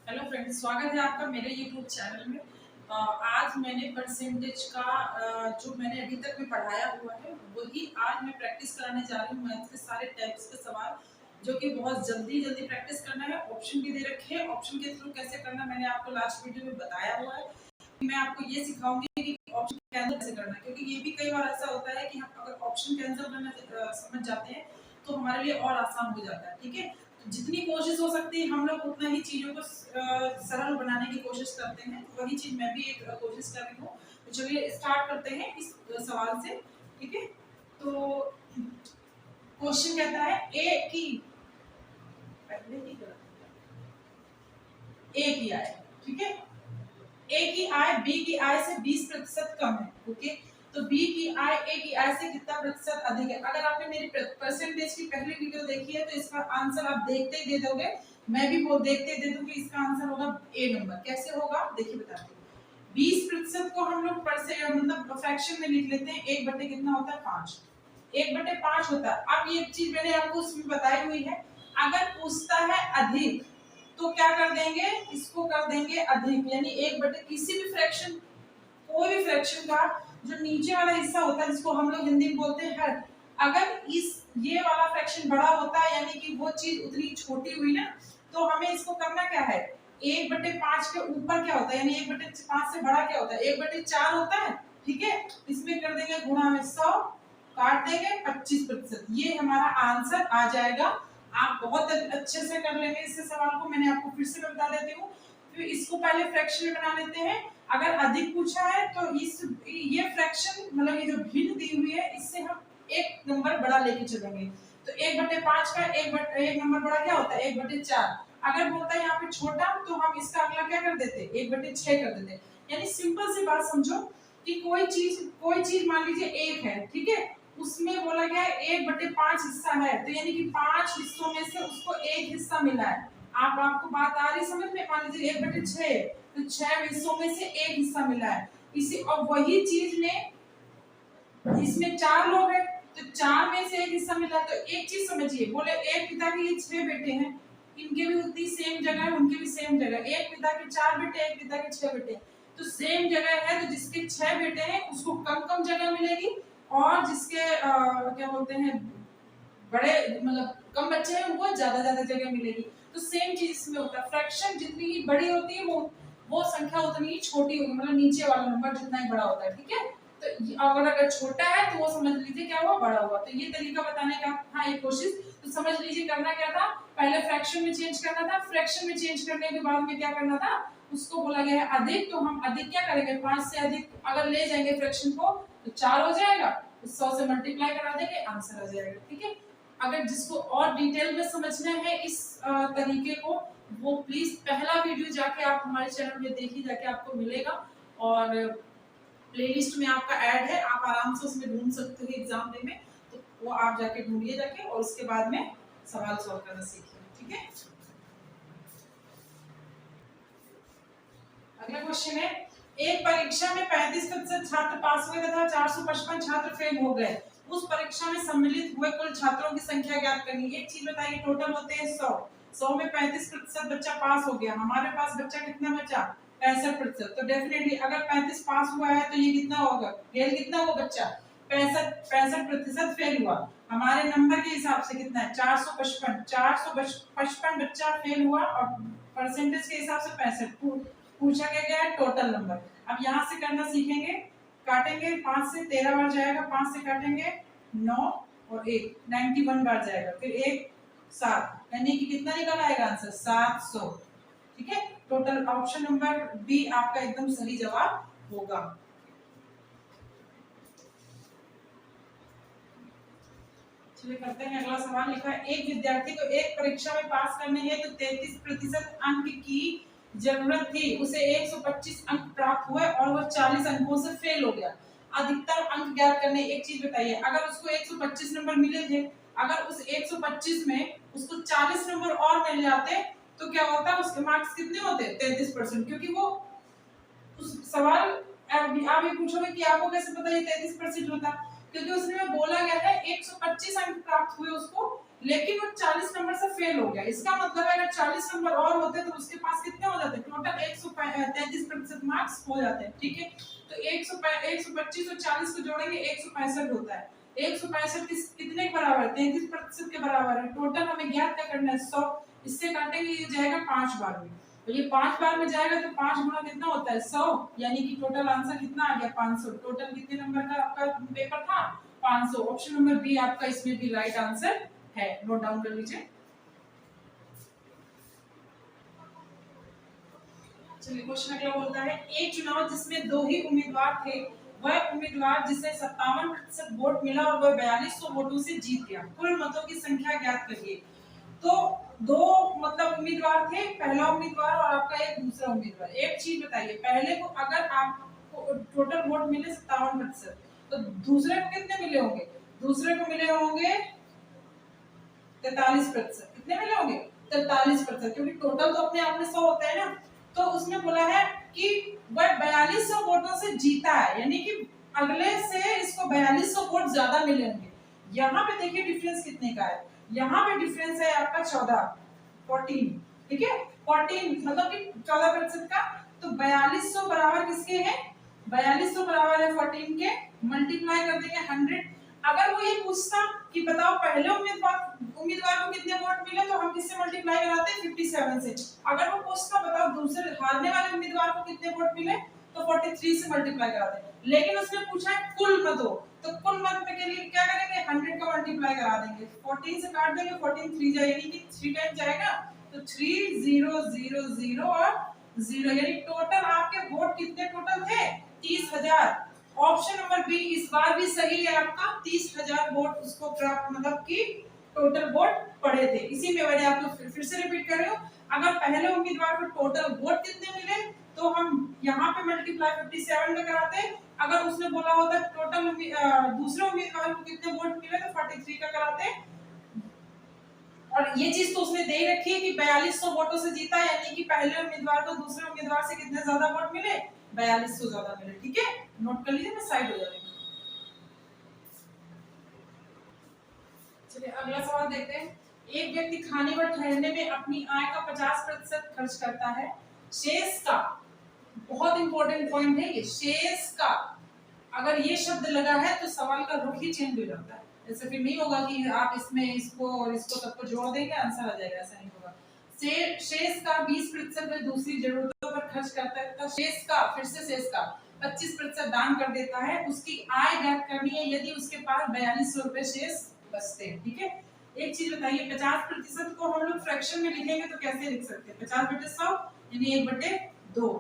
Hello friends, स्वागत है आपका मेरे यूट्यूब चैनल में। आज मैंने परसेंटेज का जो मैंने अभी तक में पढ़ाया हुआ है वही आज मैं प्रैक्टिस कराने जा रही हूँ। मैथ्स के सारे टाइप्स के सवाल जो कि बहुत जल्दी जल्दी प्रैक्टिस करना है। ऑप्शन भी दे रखे हैं, ऑप्शन के थ्रू कैसे करना मैंने आपको लास्ट वीडियो में बताया हुआ है। मैं आपको ये सिखाऊंगी कि ऑप्शन कैंसिल कैसे करना है, क्योंकि ये भी कई बार ऐसा होता है कि हम अगर ऑप्शन कैंसिल करना समझ जाते हैं तो हमारे लिए और आसान हो जाता है। ठीक है, जितनी कोशिश हो सकती है हम लोग उतना ही चीज़ों को सरल बनाने की कोशिश करते हैं। वही चीज़ मैं भी एक कोशिश कर रही हूँ। तो चलिए स्टार्ट करते हैं इस सवाल से। ठीक है, तो क्वेश्चन कहता है ए की पहले की ए की आय। ठीक है, ए की आय बी की आय से 20% कम है। ओके, तो बी की आय ए की आय से कितना प्रतिशत अधिक है। अगर आपने मेरी परसेंटेज की पहली वीडियो देखी है तो इसका आंसर आप देखते ही दे दोगे। मैं भी वो देखते ही दे दूंगी। इसका आंसर होगा ए नंबर। कैसे होगा देखिए बताती हूँ। 20% को हम लोग मतलब फ्रैक्शन में लिख लेते हैं। 1/, कितना होता है 5। 1/5 होता है। अब ये चीज मैंने आपको उसमें बताई हुई है। अगर पूछता है अधिक तो क्या कर देंगे, इसको कर देंगे अधिक, यानी 1/, किसी भी फ्रैक्शन, कोई भी फ्रैक्शन का जो नीचे वाला हिस्सा होता है जिसको हम लोग हिंदी में बोलते हैं हर, अगर इस ये वाला फ्रैक्शन बड़ा होता है यानी कि वो चीज उतनी छोटी हुई ना, तो हमें इसको करना क्या है, 1/5 के ऊपर क्या होता है, यानी 1/5 से बड़ा क्या होता है, 1/4 होता है। ठीक है, इसमें कर देंगे गुणा में 100, काट देंगे 25%। ये हमारा आंसर आ जाएगा। आप बहुत अच्छे से कर लेंगे इस सवाल को। मैंने आपको फिर से बता देती हूँ। फिर इसको पहले फ्रैक्शन में बना लेते हैं। अगर अधिक पूछा है तो इस ये फ्रैक्शन मतलब ये जो भिन्न दी हुई है इससे हम एक नंबर बड़ा लेके चलेंगे। तो 1/5 का एक नंबर बड़ा क्या होता है, 1/4। अगर बोलता है यहाँ पे छोटा तो हम इसका अगला क्या कर देते, 1/6 कर देते। यानी सिंपल सी बात समझो कि कोई चीज मान लीजिए एक है, ठीक है, उसमें बोला गया है 1/5 हिस्सा है, तो यानी कि 5 हिस्सों में से उसको एक हिस्सा मिला है। आपको बात आ रही समझ में। मान लीजिए 1/6, तो 6 हिस्सों में से एक हिस्सा मिला है। इसी और वही चीज में इसमें 4 लोग हैं तो 4 में से एक हिस्सा मिला। तो एक चीज समझिए, बोले एक पिता के ये 6 बेटे हैं, इनके भी उतनी सेम जगह है, उनके भी सेम जगह। एक पिता के 4 बेटे, एक पिता के 6 बेटे, तो सेम जगह है, तो जिसके 6 बेटे हैं उसको कम कम जगह मिलेगी, और जिसके क्या बोलते हैं बड़े मतलब कम बच्चे हैं उनको ज्यादा ज्यादा जगह मिलेगी। तो सेम चीज इसमें होता है। फ्रैक्शन जितनी ही बड़ी होती है वो संख्या उतनी ही छोटी होगी, मतलब नीचे वाला नंबर जितना ही बड़ा होता है। ठीक है, तो अगर छोटा है तो वो समझ लीजिए क्या हुआ, बड़ा हुआ। तो ये तरीका बताने का था एक कोशिश। तो समझ लीजिए करना क्या था, पहले फ्रैक्शन में चेंज करना था। फ्रैक्शन में चेंज करने के बाद में क्या करना था, उसको बोला गया है अधिक, तो हम अधिक क्या करेंगे, 5 से अधिक अगर ले जाएंगे फ्रैक्शन को तो 4 हो जाएगा, 100 से मल्टीप्लाई करा देंगे, आंसर आ जाएगा। ठीक है, अगर जिसको और डिटेल में समझना है इस तरीके को, वो प्लीज पहला वीडियो जाके आप हमारे चैनल में देखिए, जाके आपको मिलेगा। और प्लेलिस्ट में आपका ऐड है, आप आराम से उसमें ढूंढ सकते हो एग्जाम डे में। तो वो आप जाके ढूंढिए जाके, और उसके बाद में सवाल सॉल्व करना सीखिए। ठीक है, अगला क्वेश्चन है, एक परीक्षा में 35% छात्र पास हुए तथा 455 छात्र फेल हो गए। उस परीक्षा में सम्मिलित हुए कुल छात्रों की संख्या ज्ञात करनी है। एक चीज बताइए, टोटल होते हैं 100, 100 में 35% बच्चा पास हो गया, हमारे पास बच्चा कितना बचा, 65%। तो डेफिनेटली अगर 35 पास हुआ है तो ये कितना होगा, फेल कितना हुआ बच्चा, 65% फेल हुआ। हमारे नंबर के हिसाब से कितना है, 455, 455 बच्चा फेल हुआ, और परसेंटेज के हिसाब से 65। पूछा क्या गया है, टोटल नंबर। अब यहाँ से करना सीखेंगे। काटेंगे, 5 से 13 बार जाएगा, 5 से काटेंगे 9 और 1, 91 बार जाएगा, फिर 1 7, यानी कि कितना निकल आएगा आंसर, 700। ठीक है, टोटल ऑप्शन नंबर बी आपका एकदम सही जवाब होगा। चलिए करते हैं अगला सवाल। लिखा है, एक विद्यार्थी को एक परीक्षा में पास करने हेतु 33% अंक की जरूरत थी, उसे 125 अंक प्राप्त हुए और वह 40 अंकों से फेल हो गया। अधिकतम अंक ज्ञात करने। एक चीज बताइए, अगर उसको 125 नंबर मिले थे, अगर उस 125 में उसको 40 नंबर और मिल जाते तो क्या होता, उसके मार्क्स कितने होते, 33%। क्योंकि वो उस सवाल आप ये पूछोगे कि आपको कैसे पता ये 33% होता, क्योंकि उसमें बोला गया है 125 अंक प्राप्त हुए उसको, लेकिन वो 40 नंबर से फेल हो गया। इसका मतलब है अगर 40 नंबर और होते तो उसके पास कितने हो जाते, टोटल 133% मार्क्स हो जाते हैं, ठीक है। तो 125 और 40 को जोड़ेंगे 165 होता है। 165 कितने के बराबर है, 33% के बराबर है। टोटल हमें ज्ञात क्या करना है, 100। इससे काटेंगे, ये जाएगा 5 बार में, तो ये 5 बार में जाएगा तो 5 गुना कितना होता है, 100, यानी कि टोटल आंसर कितना आ गया, 500। टोटल कितने नंबर का आपका पेपर था, 500। ऑप्शन नंबर बी आपका इसमें भी राइट आंसर है, नोट डाउन कर लीजिए। चलिए क्वेश्चन अगला बोलता है, एक चुनाव जिसमें 2 ही उम्मीदवार थे, वह उम्मीदवार जिसे 57% वोट मिला और वह 4200 वोटों से जीत गया, कुल मतों की संख्या ज्ञात करिए। तो दो मतलब उम्मीदवार थे, पहला उम्मीदवार और आपका एक दूसरा उम्मीदवार। एक चीज बताइए, पहले को अगर आपको टोटल वोट मिले 57%, तो दूसरे को कितने मिले होंगे, दूसरे को मिले होंगे 43%। कितने मिले होंगे, 43%, क्योंकि टोटल तो अपने आप में 100 होता है ना। तो उसने बोला है कि वह 4200 वोटों से जीता है, यानी कि अगले से इसको 4200 वोट ज्यादा मिले होंगे। यहाँ पे देखिए डिफरेंस कितने का है, यहाँ पे डिफरेंस है आपका 14, ठीक है। 14 मतलब कि 14% का। तो 4200 बराबर किसके है, 4200 बराबर है 14 के, मल्टीप्लाई कर देंगे 100। अगर वो ये पूछता कि बताओ पहले उम्मीदवार को कितने वोट मिले, तो हम किससे मल्टीप्लाई कराते हैं, 57 से। अगर वो पूछता बताओ दूसरे हारने वाले उम्मीदवार को कितने वोट मिले, तो 43 से मल्टीप्लाई कराते हैं। लेकिन उसने पूछा है कुल मतों, तो कुल मत में के लिए क्या करेंगे, 100 का मल्टीप्लाई करा देंगे, 14 से काट देंगे, 14 3 जाए, यानी कि 3 टाइम जाएगा, तो 3 0 0 0 और 0, यानी टोटल आपके वोट कितने टोटल थे, 30,000। ऑप्शन नंबर बी इस बार भी सही है आपका, 30,000 वोट उसको प्राप्त मतलब कि टोटल वोट पड़े थे। इसी में मैंने आपको फिर से रिपीट कर रही हूँ, अगर पहले उम्मीदवार को टोटल वोट कितने मिले, तो हम यहाँ पे मल्टीप्लाई 57 में कराते। अगर उसने बोला होता टोटल दूसरे उम्मीदवार को कितने वोट मिले, तो 43 का कराते। और ये चीज तो उसने दे रखी है कि 4200 वोटों से जीता, यानी कि पहले उम्मीदवार को दूसरे उम्मीदवार से कितने ज्यादा वोट मिले, 4200 ज्यादा मिले, ठीक है। नोट कर लीजिए, मैं साइड हो जाएगी। चलिए अगला सवाल देखते हैं, एक व्यक्ति खाने व ठहरने में अपनी आय का 50% खर्च करता है, शेष का, बहुत इंपॉर्टेंट पॉइंट है ये, शेष का अगर ये शब्द लगा है तो सवाल का रुख ही चेंज हो जाता है। ऐसा फिर नहीं होगा कि आप इसमें इसको और इसको सबको जोड़ देंगे आंसर आ जाएगा, ऐसा नहीं होगा। शेष का 20% में दूसरी जरूरतों पर खर्च करता है, तो शेष का, फिर से शेष का 25% दान कर देता है। उसकी आय ज्ञात करनी है, यदि उसके पास 4200 रुपए शेष बचते हैं, ठीक है। एक चीज बताइए, 50% को हम लोग फ्रैक्शन में लिखेंगे तो कैसे लिख सकते हैं, 50/100 यानी 1/2।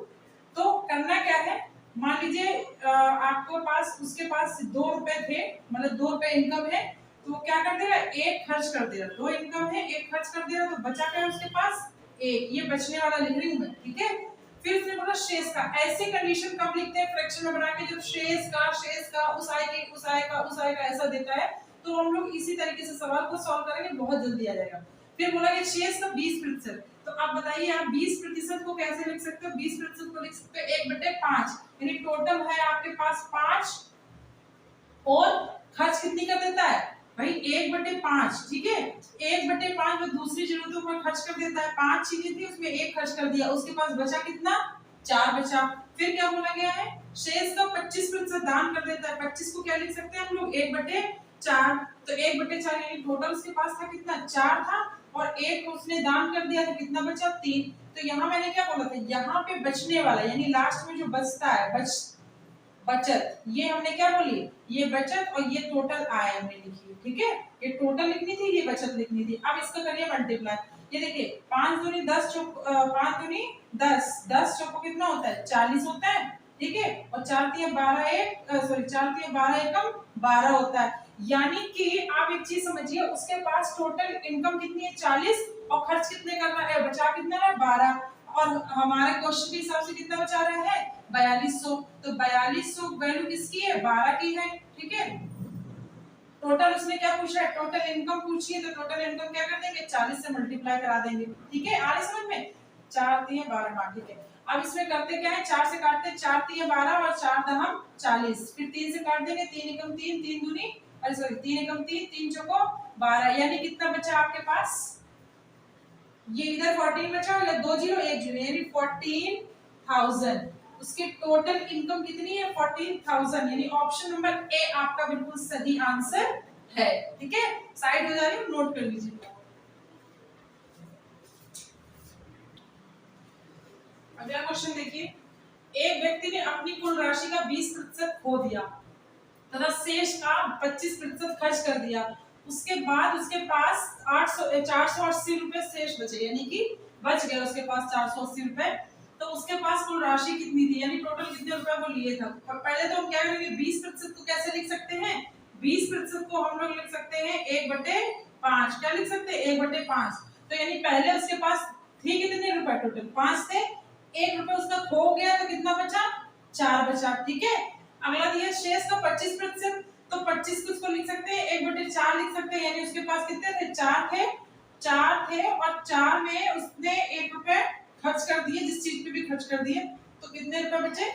तो करना क्या है, मान लीजिए आपके पास, उसके पास 2 रुपए थे, मतलब 2 रुपए इनकम है, तो वो क्या कर देगा, एक खर्च कर देगा। 2 इनकम है, एक खर्च कर देगा, तो बचा क्या है उसके पास, एक। ये बचने वाला लिख रही हूं मैं, ठीक है। फिर उसने बोला शेष का, ऐसी कंडीशन कब लिखते हैं फ्रैक्शन में बना के, जब शेष का उस आय की, उस आय का उस आय का ऐसा देता है, तो हम लोग इसी तरीके से सवाल को सॉल्व करेंगे, बहुत जल्दी आ जाएगा। फिर बोला कि शेष का 20%, तो आप बताइए आप 20% को कैसे लिख सकते हो, 20% को लिख सकते हो 1/5, यानी टोटल है आपके पास 5 और खर्च कितनी कर देता है भाई, 1/5, ठीक है। 1/5 में दूसरी जरूरतों पर खर्च कर देता है, 5 चीजें थी उसमें 1 खर्च कर दिया, उसके पास बचा कितना, 4 बचा। फिर क्या बोला गया है, शेष का 25% दान कर देता है। 25 को क्या लिख सकते हैं हम लोग, 1/4, तो 1/4 यानी टोटल उसके पास था कितना, 4 था, और 1 उसने दान कर दिया, तो कितना बचा, 3। तो यहाँ मैंने क्या बोला था, यहाँ पे बचने वाला यानी लास्ट में जो बचता है, बचत, ये हमने क्या बोली, ये बचत, और ये टोटल आय हमने लिखी, ठीक है। ये टोटल लिखनी थी, ये बचत लिखनी थी। अब इसका करिए मल्टीप्लाई, ये देखिए 5 दूनी 10 चौक 5 दूनी 10, 10 चौको कितना होता है, 40 होता है, ठीक है। और 4 तिया 12 4 तिया 12 एकम 12 होता है। यानी कि आप एक चीज समझिए, उसके पास टोटल इनकम कितनी है, 40, और खर्च कितने कर रहा है, बचा कितना है, 12, और हमारे क्वेश्चन के हिसाब से कितना बचा रहा है, 4200। तो 4200 वैल्यू किसकी है, 12 की है, ठीक है। टोटल उसने क्या पूछा है, टोटल इनकम पूछी है, तो टोटल इनकम क्या कर देंगे, 40 से मल्टीप्लाई करा देंगे, ठीक है। आ रही समझ में, 4 तिया 12, हाँ ठीक है। अब इसमें करते क्या है, 4 से काटते, 4 तिया 12 और 4 दहम 40, फिर 3 से काट देंगे, 3 एकम 3, 3 दूनी अरे सॉरी 3 एकम 3, 3 चौको 12, यानी कितना बचा आपके पास, ये इधर 14 बचा और 2 जीरो 1 जीरो यानी 14,000। उसके टोटल इनकम कितनी है 14,000, यानी ऑप्शन नंबर ए आपका बिल्कुल सही आंसर है। ठीक है, साइड हो जा रही हूँ, नोट कर लीजिए। अगला क्वेश्चन देखिए, एक व्यक्ति ने अपनी कुल राशि का 20% खो दिया तथा शेष का 25% खर्च कर दिया। उसके बाद उसके पास 480 रुपए शेष बचे, यानी कि बच गया उसके पास 480 रुपए। तो उसके पास कुल राशि कितनी थी, यानी टोटल कितने रुपए वो लिए था। पहले तो हम क्या करेंगे, 20% को कैसे लिख सकते हैं, 20% को हम लोग लिख सकते हैं 1/5। क्या लिख सकते हैं 1/5। तो यानी पहले उसके पास थी कितने रुपए, टोटल 5 थे, 1 रुपए उसका खो गया तो कितना बचा, 4 बचा। ठीक है, अगला दिया शेष का 25%, तो 25 को उसको लिख सकते हैं 1/4 लिख सकते हैं, यानी उसके पास कितने थे, 4 थे, 4 थे और 4 में उसने 1 रुपए खर्च कर दिए, जिस चीज पे भी खर्च कर दिए, तो कितने रुपए बचे,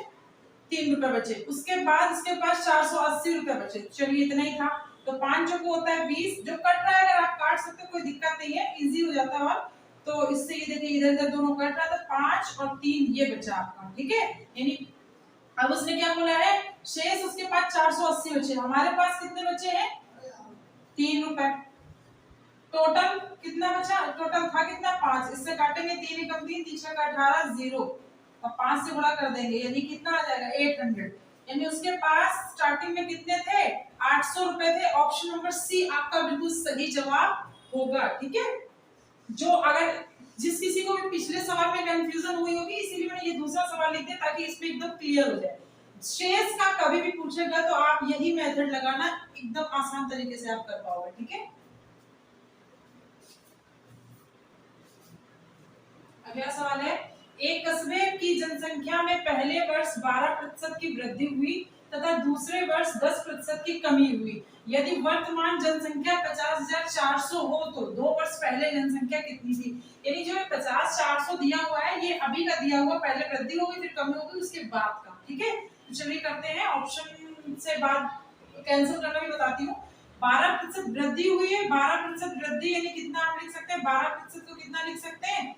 3 रुपए बचे। उसके बाद उसके पास 480 रुपए बचे। चलिए इतना ही था। तो 5 को होता है 20, जो कट रहा है अगर आप काट सकते हो कोई दिक्कत नहीं है, इजी हो जाता है। और तो इससे ये देखिए इधर इधर दोनों कट रहा था, 5 और 3 ये बचा आपका। ठीक है, यानी अब उसने क्या बोला है, शेष उसके पास 480 बचे, हमारे पास कितने बचे हैं 3 रुपए। टोटल कितना बचा, टोटल था कितना 5, इससे काटेंगे 3 एकम 3, 3 का 18 0 और 5 से गुणा कर देंगे, यानी कितना आ जाएगा 800। यानी उसके पास स्टार्टिंग में कितने थे 800 रुपए थे। ऑप्शन नंबर सी आपका बिल्कुल सही जवाब होगा। ठीक है, जो अगर जिस किसी को भी पिछले सवाल में कंफ्यूजन हुई होगी, इसीलिए मैंने ये दूसरा सवाल लिख दिया ताकि इस पे एकदम क्लियर हो जाए। शेष का कभी भी पूछेगा तो आप यही मेथड लगाना, एकदम आसान तरीके से आप कर पाओगे। ठीक है, अगला सवाल है, एक कस्बे की जनसंख्या में पहले वर्ष 12% की वृद्धि हुई तथा दूसरे वर्ष 10% की कमी हुई। यदि वर्तमान जनसंख्या 50,400 हो तो 2 वर्ष पहले जनसंख्या कितनी थी। यानी जो 50,400 दिया हुआ है ये अभी का दिया हुआ, पहले वृद्धि होगी फिर कमी होगी उसके बाद का। ठीक है, तो चलिए करते हैं, ऑप्शन से बाद कैंसिल करना भी बताती हूँ। 12% वृद्धि हुई है, 12% वृद्धि यानी कितना आप लिख सकते हैं, 12% को कितना लिख सकते हैं,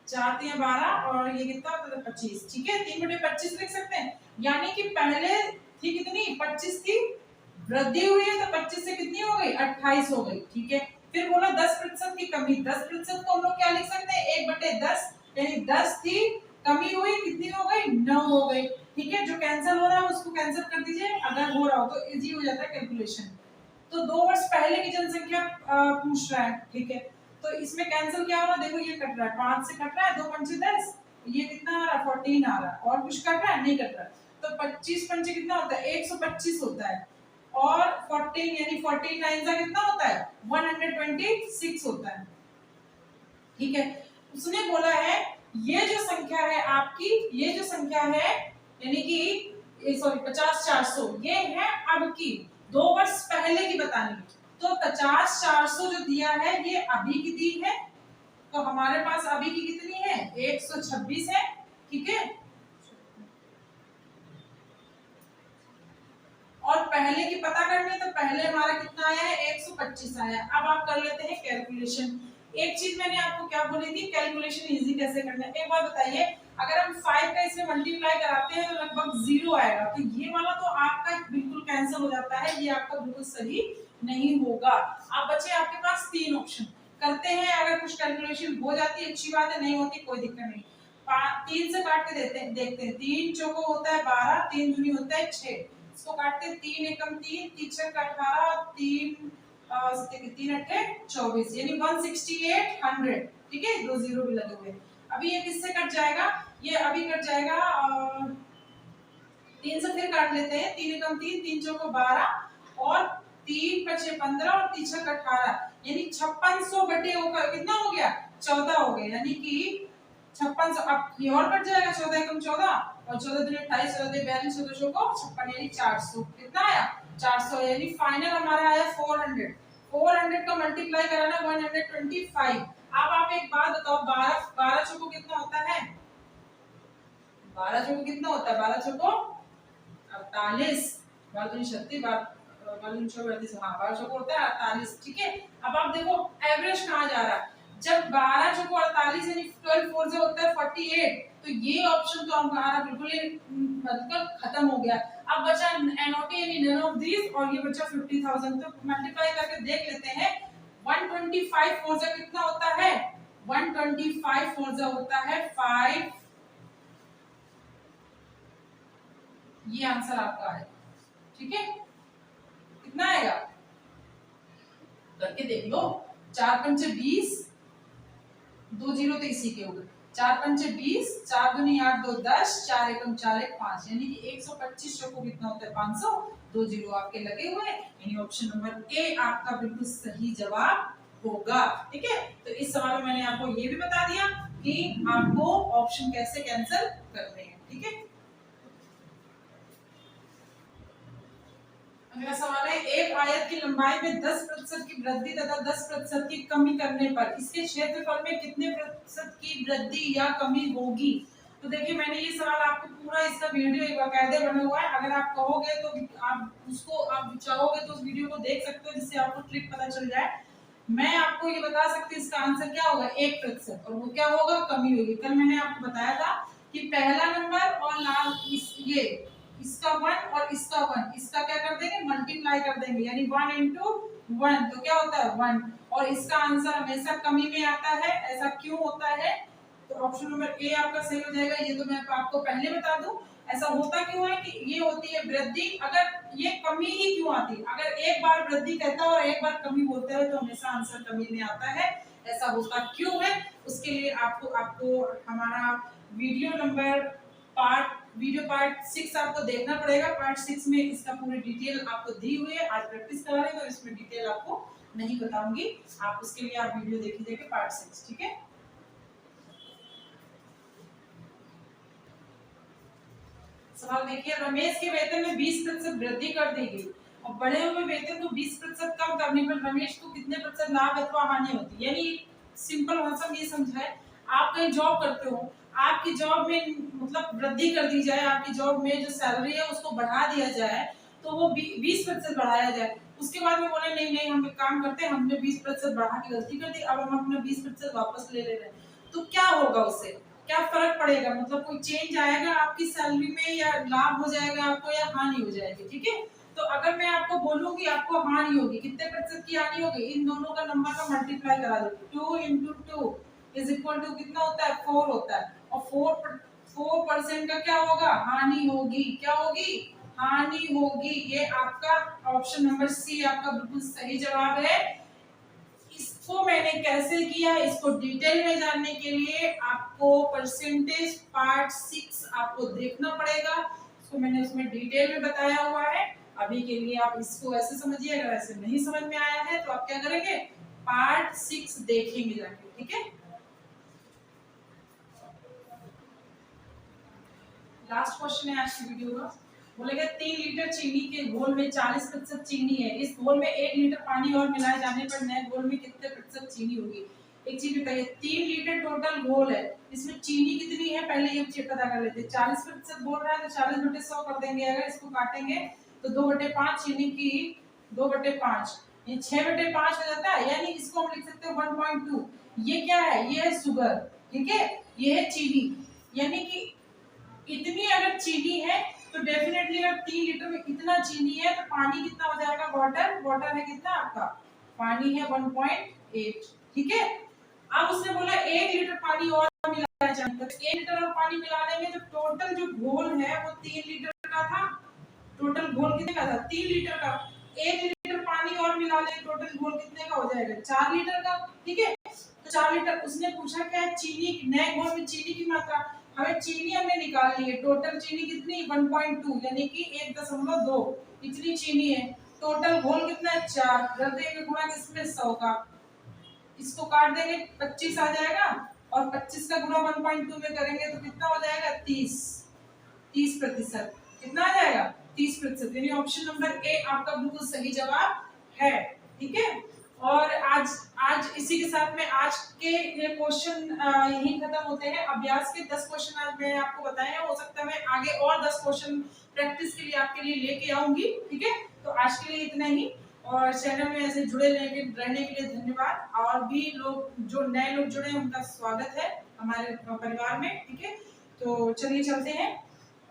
4 3 12 और ये कितना होता है 25। ठीक है, 3/25 लिख सकते हैं, यानी कि पहले थी कितनी 25 थी, वृद्धि हुई है तो 25 से कितनी हो गई 28 हो गई। ठीक है, फिर बोला 10% की कमी, 10% को हम लोग क्या लिख सकते हैं 1/10, यानी 10 थी, कमी हुई कितनी हो गई 9 हो गई। ठीक है, जो कैंसिल हो रहा है उसको कैंसिल कर दीजिए, अगर हो रहा हो तो इजी हो जाता है कैलकुलेशन। तो 2 वर्ष पहले की जनसंख्या पूछ रहा है। ठीक है, तो इसमें कैंसिल क्या हो रहा है, देखो ये कट रहा है, 5 से कट रहा है, 2 पंचे 10, ये कितना आ रहा है 14 आ रहा है, और कुछ कट रहा है नहीं कट रहा। तो 25 पंचे कितना होता है 125 होता है, और 14 यानी 49 का कितना होता है 126 होता है। ठीक है, उसने बोला है ये जो संख्या है आपकी, ये जो संख्या है यानी कि सॉरी 50,400 ये है अब की, 2 वर्ष पहले की बतानी। तो 50,400 जो दिया है ये अभी की दी है, तो हमारे पास अभी की कितनी है 126 है। ठीक है, और पहले की पता करनी है तो पहले हमारा कितना आया है 125 आया है। अब आप कर लेते हैं कैलकुलेशन। एक चीज मैंने आपको क्या बोली थी, कैलकुलेशन इजी कैसे करना है। एक बात बताइए, अगर हम 5 का इसमें मल्टीप्लाई कराते हैं तो लगभग 0 आएगा, तो ये वाला तो आपका बिल्कुल कैंसिल हो जाता है, ये आपका बिल्कुल सही नहीं होगा। अब बचे आपके पास 3 ऑप्शन, करते हैं, अगर कुछ कैलकुलेशन हो जाती है अच्छी बात है, नहीं होती कोई दिक्कत नहीं। 3 से काट के देते हैं, देखते हैं, 3 चौको होता है 12, 3 दूनी होता है 6, इसको काटते हैं, 3 एकम 3, 3 का 18, 3 3 अट्ठे 24, यानी 168 100। ठीक है, 2 जीरो भी लगे हुए। अभी ये किससे कट जाएगा, ये अभी कट जाएगा 3 से, फिर काट लेते हैं, 3 एकम 3, 3 चौको 12 और 3 पचे 15 और 3 छक 18, यानी 5600 बटे होकर कितना हो गया 14 हो गया, यानी कि 5600। अब ये और कट जाएगा, 14 एकम 14 और 14 दूनी 28, 14 42, 14 चौको 56, यानी 400। कितना आया 400, यानी फाइनल हमारा आया 400। 400 का मल्टीप्लाई कराना 125। अब आप एक बात बताओ, 12 चौको कितना होता है, 12 चौको कितना होता है, 12 चौको 48, 12 दूनी 36, हाँ 12 चौको होता है 48, ठीक है। अब आप देखो एवरेज कहाँ जा रहा है, जब 12 चौको 48 यानी 12 फोर से होता है 48, तो ये ऑप्शन तो हमारा बिल्कुल ही मतलब खत्म हो गया। अब बचा एनओटी यानी नन ऑफ दिस, और ये बचा 50,000, तो मल्टीप्लाई करके देख लेते हैं। 125 फोर से कितना होता है, 125 फोर से होता है 5, ये आंसर आपका है, ठीक है। कितना आएगा करके देख लो, 4 पंचे 20, 2 जीरो तो इसी के होगा, 4 पंचे 20, 4 दूनी 8, 2 10, 4 एकम 4 एक 5, यानी कि 125 चौको कितना होता है 500, 2 जीरो आपके लगे हुए, यानी ऑप्शन नंबर ए आपका बिल्कुल सही जवाब होगा, ठीक है। तो इस सवाल में मैंने आपको ये भी बता दिया कि आपको ऑप्शन कैसे कैंसिल करने हैं, ठीक है। अगला सवाल है, एक आयत की लंबाई में 10% की वृद्धि तथा 10% की कमी करने पर इसके क्षेत्रफल में कितने प्रतिशत की वृद्धि या कमी होगी। तो देखिए मैंने ये सवाल आपको पूरा इसका वीडियो एक बाकायदे बना हुआ है, अगर आप कहोगे तो आप उसको आप चाहोगे तो उस वीडियो को देख सकते हो, जिससे आपको ट्रिक पता चल जाए। मैं आपको ये बता सकती हूँ इसका आंसर क्या होगा 1%, और वो क्या होगा कमी होगी। कल मैंने आपको बताया था कि पहला नंबर और लास्ट ये इसका 1 और इसका 1, इसका क्या कर देंगे मल्टीप्लाई कर देंगे, यानी 1 into 1 तो क्या होता है 1, और इसका आंसर हमेशा कमी में आता है, ऐसा क्यों होता है। तो ऑप्शन नंबर ए आपका सही हो जाएगा। ये तो मैं आपको पहले बता दूं, ऐसा होता क्यों है कि ये होती है वृद्धि, अगर ये कमी ही क्यों आती है, अगर एक बार वृद्धि कहता है और एक बार कमी बोलता है तो हमेशा आंसर कमी में आता है, ऐसा होता क्यों है। उसके लिए आपको हमारा वीडियो पार्ट 6 आपको देखना पड़ेगा। पार्ट 6 में इसका पूरी डिटेल आपको दी हुई है, आज प्रैक्टिस करा रहे तो इसमें डिटेल आपको नहीं बताऊंगी, आप उसके लिए आप वीडियो देख लीजिएगा पार्ट 6, ठीक है। सवाल देखिए, रमेश के वेतन में 20% वृद्धि कर दी गई और बढ़े हुए वेतन को 20% कम करने पर रमेश को कितने प्रतिशत लाभ अथवा हानि होती है। यानी सिंपल आंसर ये समझाए, आप कहीं जॉब करते हो, आपकी जॉब में मतलब वृद्धि कर दी जाए, आपकी जॉब में जो सैलरी है उसको बढ़ा दिया जाए, तो वो 20% बढ़ाया जाए। उसके बाद में बोले नहीं नहीं हम एक काम करते हैं, हमने 20% बढ़ा के गलती कर दी, अब हम अपना 20% वापस ले रहे हैं, तो क्या होगा उससे, क्या फर्क पड़ेगा, मतलब कोई चेंज आएगा आपकी सैलरी में, या लाभ हो जाएगा आपको, या हानि हो जाएगी, ठीक है। तो अगर मैं आपको बोलूं कि आपको हानि होगी, कितने प्रतिशत की हानि होगी, इन दोनों का नंबर का मल्टीप्लाई करा दो, 2 into 2 इज इक्वल टू कितना होता है 4 होता है, और 4% का क्या होगा हानि होगी, क्या होगी हानि होगी। ये आपका ऑप्शन नंबर सी आपका बिल्कुल सही जवाब है। इसको मैंने कैसे किया, इसको डिटेल में जानने के लिए आपको परसेंटेज पार्ट 6 आपको देखना पड़ेगा, इसको मैंने उसमें डिटेल में बताया हुआ है। अभी के लिए आप इसको ऐसे समझिए, अगर ऐसे नहीं समझ में आया है तो आप क्या करेंगे पार्ट 6 देखेंगे जाके, ठीक है। लास्ट क्वेश्चन है आज की वीडियो का, बोलेगा 3 लीटर चीनी के घोल में 40% चीनी है, इस घोल में 1 लीटर पानी और मिलाए जाने पर नए घोल में कितने प्रतिशत चीनी होगी। एक चीज बताइए, 3 लीटर टोटल घोल है, इसमें चीनी कितनी है पहले ये पता कर लेते हैं। 40% बोल रहा है तो 40/100 कर देंगे, अगर इसको काटेंगे तो 2/5 चीनी की 2/5 ये 6/5 हो जाता है, यानी इसको हम लिख सकते हैं 1.2। ये क्या है, ये है शुगर, ठीक है, ये है चीनी, यानी कि इतनी अगर चीनी है तो डेफिनेटली अगर 3 लीटर में इतना चीनी है तो पानी कितना हो जाएगा, वाटर है कितना आपका, पानी है 1.8, ठीक है। अब उसने बोला 1 लीटर पानी और मिलाया जाए, तो 1 लीटर और पानी मिलाने में जो टोटल जो घोल है वो 3 लीटर का था, टोटल घोल कितने का था 3 लीटर का, 1 लीटर पानी और मिला ले टोटल घोल कितने का हो जाएगा 4 लीटर का, ठीक है। तो 4 लीटर उसने पूछा क्या है चीनी, नए घोल में चीनी की मात्रा, हमें चीनी हमने निकाल ली है, टोटल चीनी कितनी 1.2 यानी कि 1.2 इतनी चीनी है, टोटल घोल कितना है 4, कर देंगे गुणा किसमें 100 का, इसको काट देंगे 25 आ जाएगा, और 25 का गुणा 1.2 में करेंगे तो कितना हो जाएगा 30%, कितना आ जाएगा 30%, यानी ऑप्शन नंबर ए आपका बिल्कुल सही जवाब है, ठीक है। और आज इसी के साथ में आज के ये क्वेश्चन यही खत्म होते हैं। अभ्यास के 10 क्वेश्चन आज मैंने आपको बताए हैं, हो सकता है मैं आगे और 10 क्वेश्चन प्रैक्टिस के लिए आपके लिए लेके आऊंगी। ठीक है, तो आज के लिए इतना ही, और चैनल में ऐसे जुड़े रहने के लिए धन्यवाद। और भी लोग जो नए लोग जुड़े हैं उनका स्वागत है हमारे परिवार में। ठीक है, तो चलिए चलते हैं।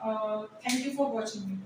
Thank you for watching me.